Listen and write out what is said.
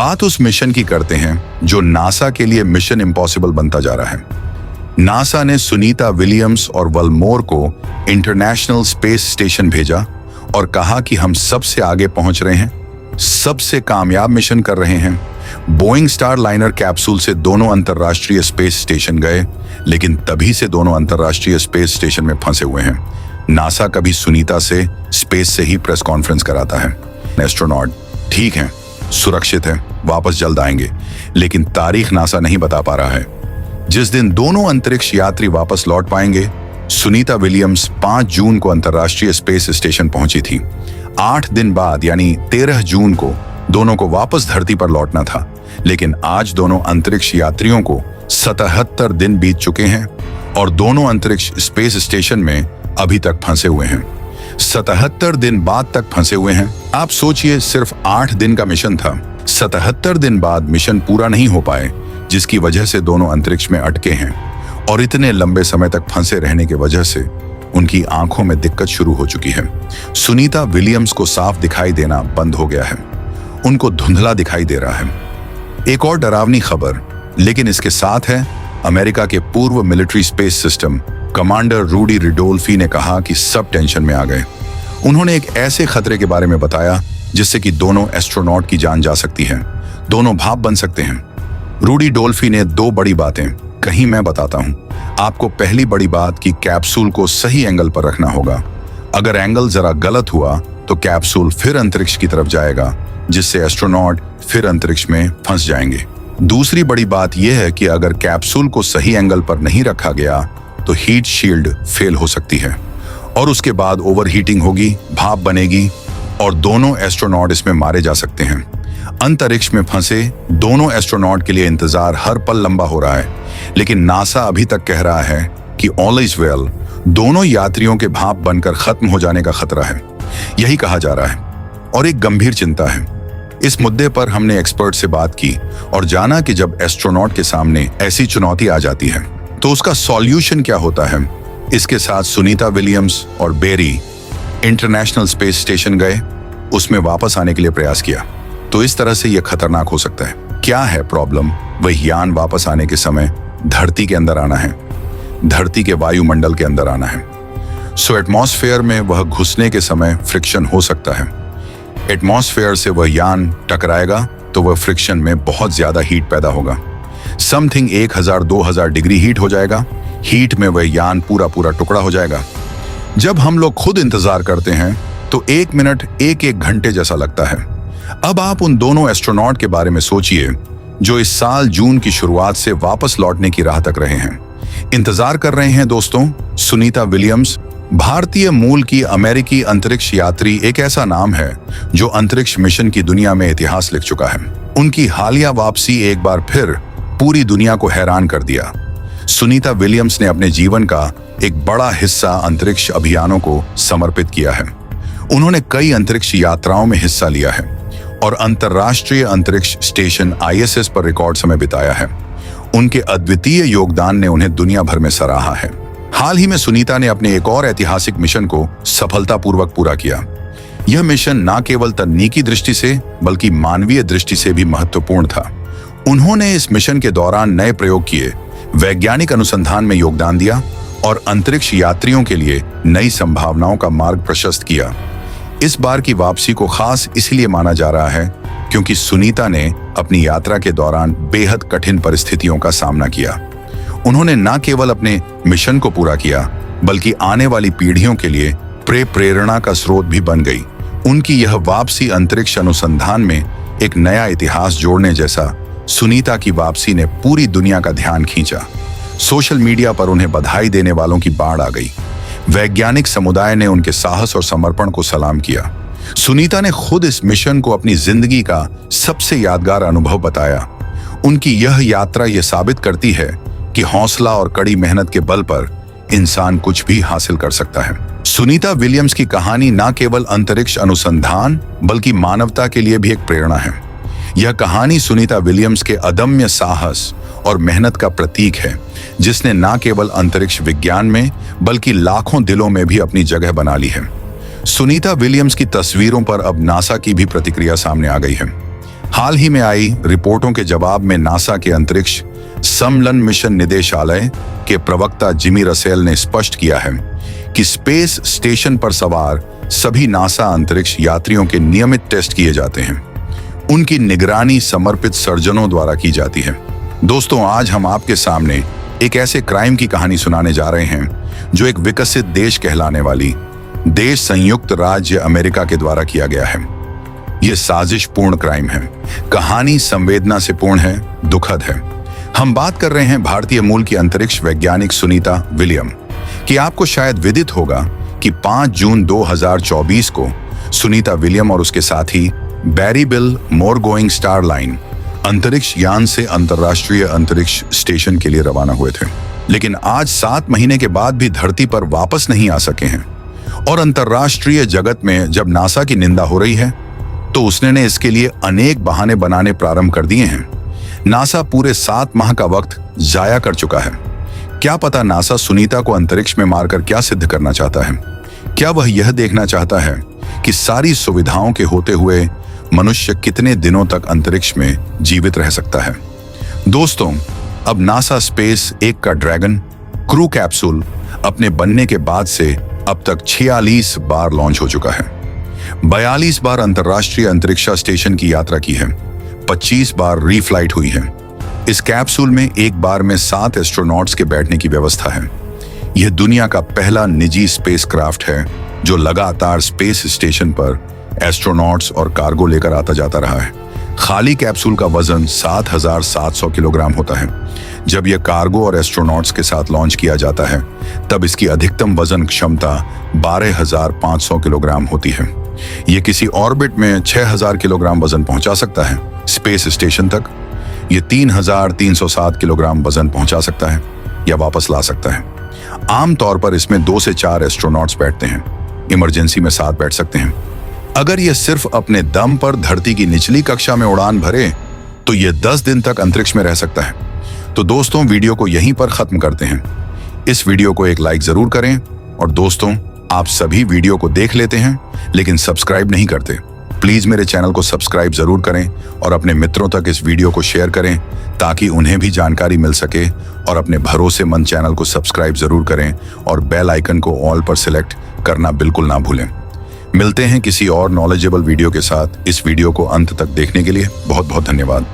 बात उस मिशन की करते हैं जो नासा के लिए मिशन इम्पॉसिबल बनता जा रहा है। नासा ने सुनीता विलियम्स और वलमोर को इंटरनेशनल स्पेस स्टेशन भेजा और कहा कि हम सबसे आगे पहुंच रहे हैं, सबसे कामयाब मिशन कर रहे हैं। बोइंग स्टार लाइनर कैप्सूल से दोनों अंतर्राष्ट्रीय स्पेस स्टेशन गए, लेकिन तभी से दोनों अंतर्राष्ट्रीय स्पेस स्टेशन में फंसे हुए हैं। नासा कभी सुनीता से स्पेस से ही प्रेस कॉन्फ्रेंस कराता है। एस्ट्रोनॉट ठीक हैं, सुरक्षित हैं, वापस जल्द आएंगे, लेकिन तारीख नासा नहीं बता पा रहा है जिस दिन दोनों अंतरिक्ष यात्री वापस लौट पाएंगे। सुनीता विलियम्स 5 जून को अंतर्राष्ट्रीय स्पेस स्टेशन पहुंची थी। 8 दिन बाद यानी 13 जून को दोनों को वापस धरती पर लौटना था, लेकिन आज दोनों अंतरिक्ष यात्रियों को 77 दिन बीत चुके हैं और दोनों अंतरिक्ष स्पेस स्टेशन में अभी तक फंसे हुए हैं। 77 दिन बाद तक फंसे हुए हैं। आप सोचिए, सिर्फ 8 दिन का मिशन था, 77 दिन बाद मिशन पूरा नहीं हो पाए, जिसकी वजह से दोनों अंतरिक्ष में अटके हैं और इतने लंबे समय तक फंसे रहने की वजह से उनकी आंखों में दिक्कत शुरू हो चुकी है। सुनीता विलियम्स को साफ दिखाई देना बंद हो गया है, उनको धुंधला दिखाई दे रहा है। एक और डरावनी खबर लेकिन इसके साथ है। अमेरिका के पूर्व military space system commander Rudy Ridolfi ने कहा कि सब टेंशन में आ गए। उन्होंने एक ऐसे खतरे के बारे में बताया जिससे कि दोनों एस्ट्रोनॉट की जान जा सकती है, दोनों भाप बन सकते हैं। रूडी डोल्फी ने 2 बड़ी बातें कहीं, मैं बताता हूं आपको। पहली बड़ी बात कि कैप्सूल को सही एंगल पर रखना होगा। अगर एंगल जरा गलत हुआ तो कैप्सूल फिर अंतरिक्ष की तरफ जाएगा, जिससे एस्ट्रोनॉट फिर अंतरिक्ष में फंस जाएंगे। दूसरी बड़ी बात यह है कि अगर कैप्सूल को सही एंगल पर नहीं रखा गया तो हीट शील्ड फेल हो सकती है और उसके बाद ओवरहीटिंग होगी, भाप बनेगी और दोनों एस्ट्रोनॉट इसमें मारे जा सकते हैं। अंतरिक्ष में फंसे दोनों एस्ट्रोनॉट के लिए इंतजार हर पल लंबा हो रहा है, लेकिन नासा अभी तक कह रहा है कि ऑल इज वेल, दोनों यात्रियों के भाप बनकर खत्म हो जाने का खतरा है, यही कहा जा रहा है और एक गंभीर चिंता है। इस मुद्दे पर हमने एक्सपर्ट से बात की और जाना कि जब एस्ट्रोनॉट के सामने ऐसी चुनौती आ जाती है तो उसका सॉल्यूशन क्या होता है। इसके साथ सुनीता विलियम्स और बेरी इंटरनेशनल स्पेस स्टेशन गए, उसमें वापस आने के लिए प्रयास किया। तो इस तरह से यह खतरनाक हो सकता है। क्या है प्रॉब्लम? वह यान वापस आने के समय धरती के अंदर आना है, धरती के वायुमंडल के अंदर आना है। सो एटमॉस्फेयर में वह घुसने के समय फ्रिक्शन हो सकता है। एटमॉस्फेयर से वह यान टकराएगा तो वह फ्रिक्शन में बहुत ज्यादा हीट पैदा होगा। समथिंग 1000-2000 डिग्री हीट हो जाएगा। हीट में वह यान पूरा टुकड़ा हो जाएगा। जब हम लोग खुद इंतजार करते हैं तो 1 मिनट 1 घंटे जैसा लगता है। अब आप उन दोनों एस्ट्रोनॉट के बारे में सोचिए जो इस साल जून की शुरुआत से वापस लौटने की राह तक रहे हैं, इंतजार कर रहे हैं। दोस्तों, सुनीता विलियम्स भारतीय मूल की अमेरिकी अंतरिक्ष यात्री एक ऐसा नाम है जो अंतरिक्ष मिशन की दुनिया में इतिहास लिख चुका है। उनकी हालिया वापसी एक बार फिर पूरी दुनिया को हैरान कर दिया। सुनीता विलियम्स ने अपने जीवन का एक बड़ा हिस्सा अंतरिक्ष अभियानों को समर्पित किया है। उन्होंने कई अंतरिक्ष यात्राओं में हिस्सा लिया है और अंतर्राष्ट्रीय अंतरिक्ष स्टेशन ISS पर रिकॉर्ड समय बिताया है। उनके अद्वितीय योगदान ने उन्हें दुनिया भर में सराहा है। हाल ही में सुनीता ने अपने एक और ऐतिहासिक मिशन को सफलतापूर्वक पूरा किया। यह मिशन न केवल तकनीकी दृष्टि से बल्कि मानवीय दृष्टि से भी महत्वपूर्ण था। उन्होंने इस मिशन के दौरान नए प्रयोग किए, वैज्ञानिक अनुसंधान में योगदान दिया और अंतरिक्ष यात्रियों के लिए नई संभावनाओं का मार्ग प्रशस्त किया। इस बार की वापसी को खास इसलिए माना जा रहा है क्योंकि सुनीता ने अपनी यात्रा के दौरान बेहद कठिन परिस्थितियों का सामना किया। उन्होंने न केवल अपने मिशन को पूरा किया बल्कि आने वाली पीढ़ियों के लिए प्रेरणा का स्रोत भी बन गई। उनकी यह वापसी अंतरिक्ष अनुसंधान में एक नया इतिहास जोड़ने जैसा। सुनीता की वापसी ने पूरी दुनिया का ध्यान खींचा। सोशल मीडिया पर उन्हें बधाई देने वालों की बाढ़ आ गई। वैज्ञानिक समुदाय ने उनके साहस और समर्पण को सलाम किया। सुनीता ने खुद इस मिशन को अपनी जिंदगी का सबसे यादगार अनुभव बताया। उनकी यह यात्रा यह साबित करती है कि हौसला और कड़ी मेहनत के बल पर इंसान कुछ भी हासिल कर सकता है। सुनीता विलियम्स की कहानी न केवल अंतरिक्ष अनुसंधान बल्कि मानवता के लिए भी एक प्रेरणा है। यह कहानी सुनीता विलियम्स के अदम्य साहस और मेहनत का प्रतीक है, जिसने न केवल अंतरिक्ष विज्ञान में बल्कि लाखों दिलों में भी अपनी जगह बना ली है। सुनीता विलियम्स की तस्वीरों पर अब नासा की भी प्रतिक्रिया सामने आ गई है। हाल ही में आई रिपोर्टों के जवाब में नासा के अंतरिक्ष समलन मिशन निदेशालय के प्रवक्ता जिमी रसेल ने स्पष्ट किया है कि स्पेस स्टेशन पर सवार सभी नासा अंतरिक्ष यात्रियों के नियमित टेस्ट किए जाते हैं। उनकी निगरानी समर्पित सर्जनों द्वारा की जाती है। दोस्तों, आज हम आपके सामने एक ऐसे क्राइम की कहानी सुनाने जा रहे हैं जो एक विकसित देश कहलाने वाली देश संयुक्त राज्य अमेरिका के द्वारा किया गया है। यह साजिशपूर्ण क्राइम है। कहानी संवेदना से पूर्ण है, दुखद है। हम बात कर रहे हैं भारतीय मूल की अंतरिक्ष वैज्ञानिक सुनीता विलियम की। आपको शायद विदित होगा कि 5 जून 2024 को सुनीता विलियम और उसके साथी Barry Wilmore Boeing Starliner अंतरिक्ष यान से अंतर्राष्ट्रीय अंतरिक्ष स्टेशन के लिए रवाना हुए थे। लेकिन आज 7 महीने के बाद भी धरती पर वापस नहीं आ सके हैं। और अंतर्राष्ट्रीय जगत में जब नासा की निंदा हो रही है तो उसने इसके लिए अनेक बहाने बनाने प्रारंभ कर दिए हैं। नासा पूरे 7 माह का वक्त जाया कर चुका है। क्या पता नासा सुनीता को अंतरिक्ष में मारकर क्या सिद्ध करना चाहता है? क्या वह यह देखना चाहता है कि सारी सुविधाओं के होते हुए मनुष्य कितने दिनों तक अंतरिक्ष में जीवित रह सकता है? दोस्तों, अब नासा स्पेस 1 का ड्रैगन क्रू कैप्सूल अपने बनने के बाद से अब तक 46 बार लॉन्च हो चुका है। 42 बार अंतर्राष्ट्रीय अंतरिक्ष स्टेशन की यात्रा की है। 25 बार रीफ्लाइट हुई है। इस कैप्सूल में एक बार में 7 एस्ट्रोनॉट्स के बैठने की व्यवस्था है। यह दुनिया का पहला निजी स्पेसक्राफ्ट है जो लगातार स्पेस स्टेशन पर एस्ट्रोनॉट्स और कार्गो लेकर आता जाता रहा है। खाली कैप्सूल का वजन 7,700 किलोग्राम होता है। जब यह कार्गो और एस्ट्रोनॉट्स के साथ लॉन्च किया जाता है तब इसकी अधिकतम वजन क्षमता 12,500 किलोग्राम होती है। यह किसी ऑर्बिट में 6,000 किलोग्राम वजन पहुंचा सकता है। स्पेस स्टेशन तक यह 3,307 किलोग्राम वजन पहुंचा सकता है या वापस ला सकता है। आमतौर पर इसमें 2 से 4 एस्ट्रोनॉट्स बैठते हैं। इमरजेंसी में 7 बैठ सकते हैं। अगर यह सिर्फ अपने दम पर धरती की निचली कक्षा में उड़ान भरे तो यह 10 दिन तक अंतरिक्ष में रह सकता है। तो दोस्तों, वीडियो को यहीं पर खत्म करते हैं। इस वीडियो को एक लाइक जरूर करें। और दोस्तों, आप सभी वीडियो को देख लेते हैं लेकिन सब्सक्राइब नहीं करते। प्लीज मेरे चैनल को सब्सक्राइब जरूर करें और अपने मित्रों तक इस वीडियो को शेयर करें ताकि उन्हें भी जानकारी मिल सके। और अपने भरोसेमंद चैनल को सब्सक्राइब जरूर करें और बेल आइकन को ऑल पर सिलेक्ट करना बिल्कुल ना भूलें। मिलते हैं किसी और नॉलेजेबल वीडियो के साथ। इस वीडियो को अंत तक देखने के लिए बहुत बहुत धन्यवाद।